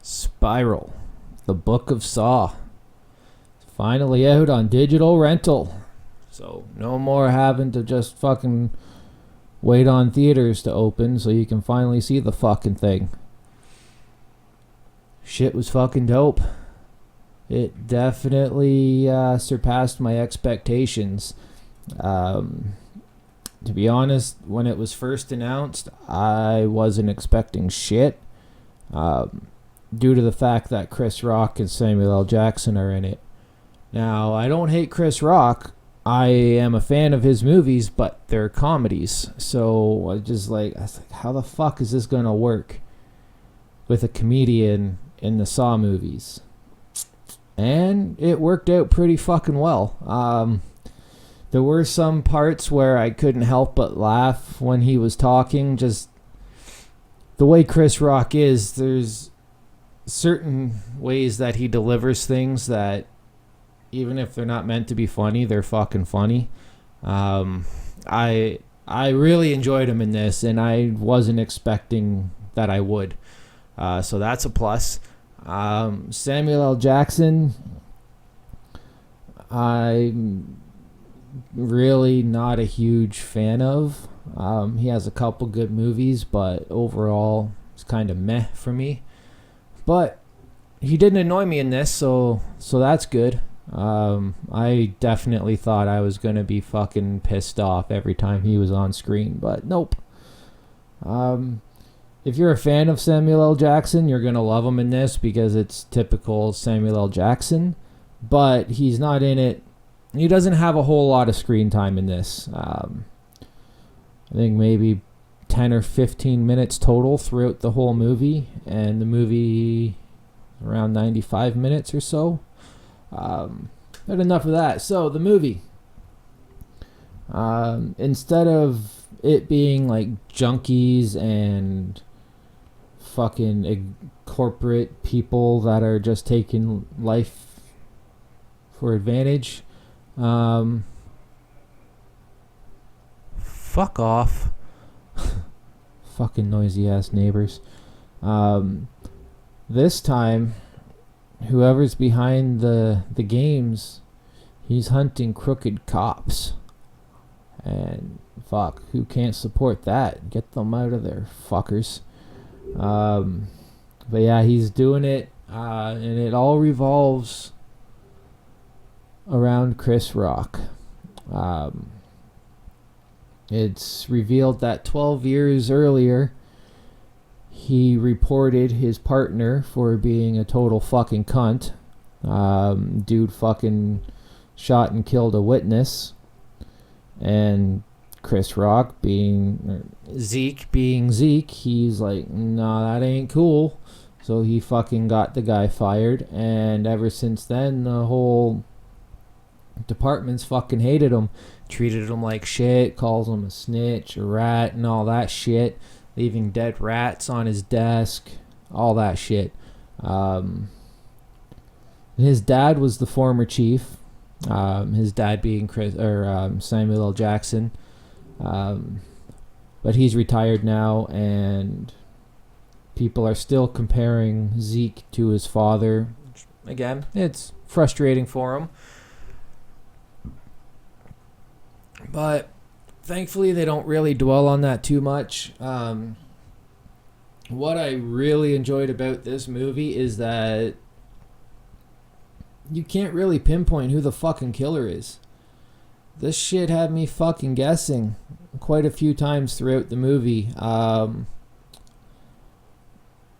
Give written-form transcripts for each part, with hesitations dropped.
Spiral, the Book of Saw. It's finally out on digital rental. So no more having to just fucking wait on theaters to open so you can finally see the fucking thing. Shit was fucking dope. It definitely surpassed my expectations. To be honest, when it was first announced, I wasn't expecting shit. Due to the fact that Chris Rock and Samuel L. Jackson are in it. Now, I don't hate Chris Rock. I am a fan of his movies, but they're comedies. So I was like, how the fuck is this going to work with a comedian in the Saw movies? And it worked out pretty fucking well. There were some parts where I couldn't help but laugh when he was talking. Just the way Chris Rock is, there's certain ways that he delivers things that even if they're not meant to be funny, they're fucking funny. I really enjoyed him in this, and I wasn't expecting that I would. So that's a plus. Samuel L. Jackson, I'm really not a huge fan of. He has a couple good movies, but overall it's kind of meh for me. But he didn't annoy me in this, so that's good. I definitely thought I was going to be fucking pissed off every time he was on screen, but nope. If you're a fan of Samuel L. Jackson, you're going to love him in this because it's typical Samuel L. Jackson, but he's not in it. He doesn't have a whole lot of screen time in this. I think maybe 10 or 15 minutes total throughout the whole movie, and the movie around 95 minutes or so. But enough of that. So the movie, instead of it being like junkies and fucking corporate people that are just taking life for advantage, fuck off. Fucking noisy ass neighbors. This time, whoever's behind the games, he's hunting crooked cops. And fuck, who can't support that? Get them out of there, fuckers. But yeah, he's doing it, and it all revolves around Chris Rock. It's revealed that 12 years earlier, he reported his partner for being a total fucking cunt. Dude fucking shot and killed a witness. And Chris Rock Zeke, he's like, nah, that ain't cool. So he fucking got the guy fired. And ever since then, the whole department's fucking hated him. Treated him like shit, calls him a snitch, a rat, and all that shit. Leaving dead rats on his desk, all that shit. His dad was the former chief. His dad being Samuel L. Jackson. But he's retired now, and people are still comparing Zeke to his father. Again, it's frustrating for him. But thankfully, they don't really dwell on that too much. What I really enjoyed about this movie is that you can't really pinpoint who the fucking killer is. This shit had me fucking guessing quite a few times throughout the movie.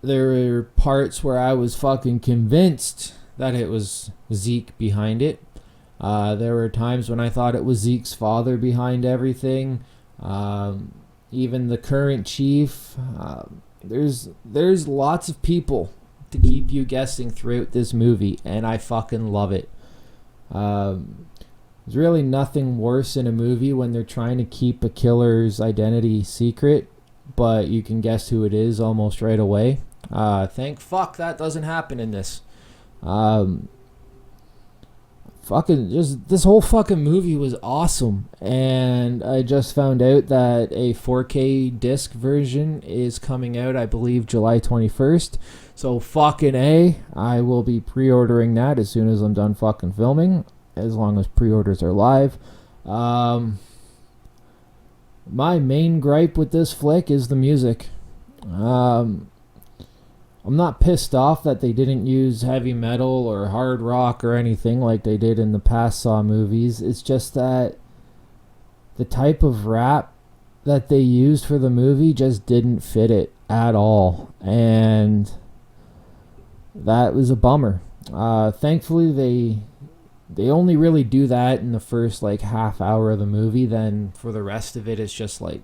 There were parts where I was fucking convinced that it was Zeke behind it. There were times when I thought it was Zeke's father behind everything. Even the current chief. There's lots of people to keep you guessing throughout this movie, and I fucking love it. There's really nothing worse in a movie when they're trying to keep a killer's identity secret, but you can guess who it is almost right away. Thank fuck that doesn't happen in this. fucking just this whole fucking movie was awesome, and I just found out that a 4K disc version is coming out, I believe July 21st. So fucking A, I will be pre-ordering that as soon as I'm done fucking filming, as long as pre-orders are live. My main gripe with this flick is the music. I'm not pissed off that they didn't use heavy metal or hard rock or anything like they did in the past Saw movies. It's just that the type of rap that they used for the movie just didn't fit it at all. And that was a bummer. Thankfully, they only really do that in the first like half hour of the movie. Then for the rest of it, it's just like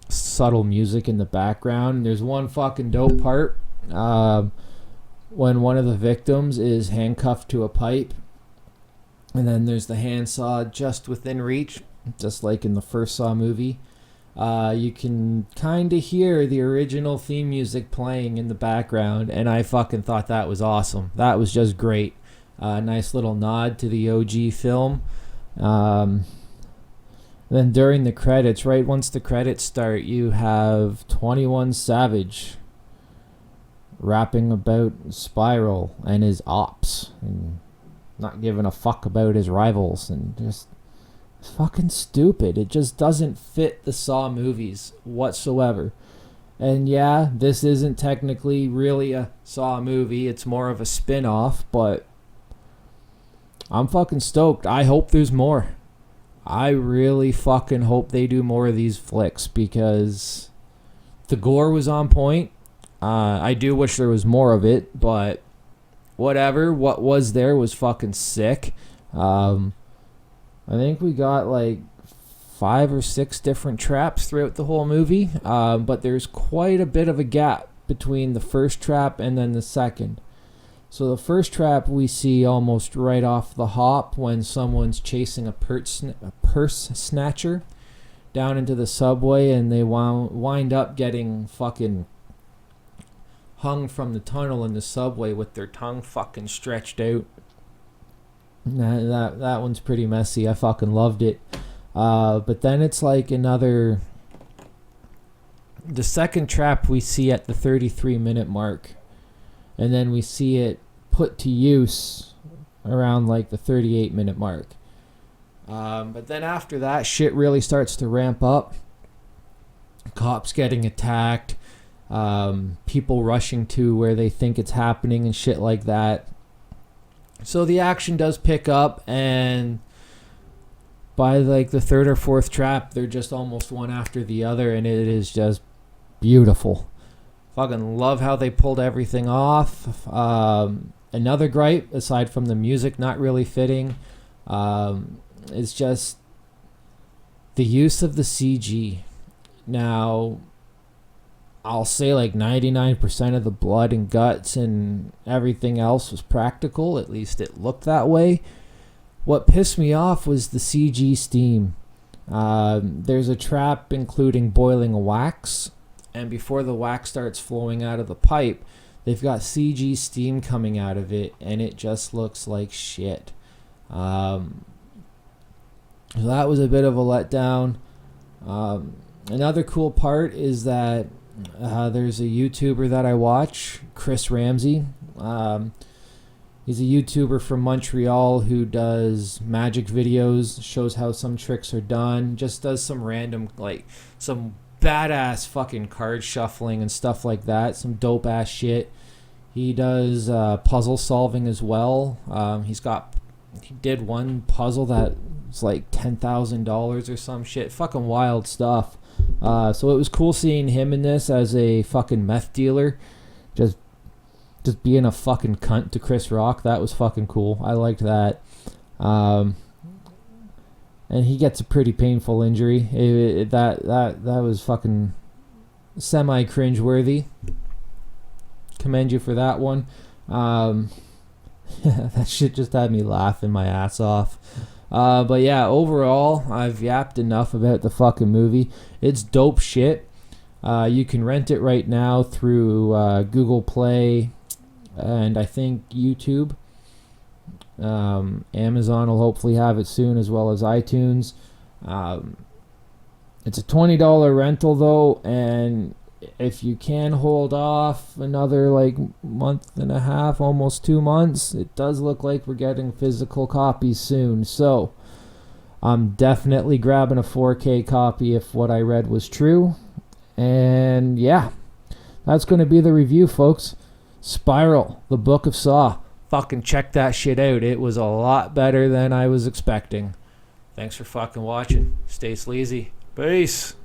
subtle music in the background. There's one fucking dope part when one of the victims is handcuffed to a pipe, and then there's the handsaw just within reach, just like in the first Saw movie. You can kind of hear the original theme music playing in the background, and I fucking thought that was awesome. That was just great. Nice little nod to the OG film. Then during the credits, right once the credits start, you have 21 Savage rapping about Spiral and his ops and not giving a fuck about his rivals, and just it's fucking stupid. It just doesn't fit the Saw movies whatsoever. And yeah, this isn't technically really a Saw movie. It's more of a spin-off, but I'm fucking stoked. I hope there's more. I really fucking hope they do more of these flicks, because the gore was on point. I do wish there was more of it, but whatever. What was there was fucking sick. I think we got like 5 or 6 different traps throughout the whole movie, but there's quite a bit of a gap between the first trap and then the second. So the first trap we see almost right off the hop when someone's chasing a purse snatcher down into the subway, and they wind up getting fucking hung from the tunnel in the subway with their tongue fucking stretched out. That one's pretty messy. I fucking loved it. But then it's like the second trap we see at the 33-minute mark. And then we see it put to use around like the 38-minute mark. But then after that, shit really starts to ramp up. Cops getting attacked. People rushing to where they think it's happening and shit like that. So the action does pick up, and by like the third or fourth trap, they're just almost one after the other, and it is just beautiful. Fucking love how they pulled everything off. Another gripe, aside from the music not really fitting, is just the use of the CG. Now, I'll say like 99% of the blood and guts and everything else was practical. At least it looked that way. What pissed me off was the CG steam. There's a trap including boiling wax, and before the wax starts flowing out of the pipe, they've got CG steam coming out of it, and it just looks like shit. So that was a bit of a letdown. Another cool part is that there's a YouTuber that I watch, Chris Ramsey. He's a YouTuber from Montreal who does magic videos, shows how some tricks are done, just does some random, like, some badass fucking card shuffling and stuff like that, some dope ass shit. He does puzzle solving as well. He did one puzzle that was like $10,000 or some shit, fucking wild stuff. So it was cool seeing him in this as a fucking meth dealer, just being a fucking cunt to Chris Rock. That was fucking cool. I liked that. And he gets a pretty painful injury. That was fucking semi cringeworthy. Commend you for that one. That shit just had me laughing my ass off. But yeah, overall, I've yapped enough about the fucking movie. It's dope shit. You can rent it right now through Google Play and I think YouTube. Amazon will hopefully have it soon, as well as iTunes. It's a $20 rental though, and if you can hold off another like month and a half, almost 2 months, it does look like we're getting physical copies soon. So I'm definitely grabbing a 4K copy if what I read was true. And yeah, that's going to be the review, folks. Spiral, the Book of Saw. Fucking check that shit out. It was a lot better than I was expecting. Thanks for fucking watching. Stay sleazy. Peace.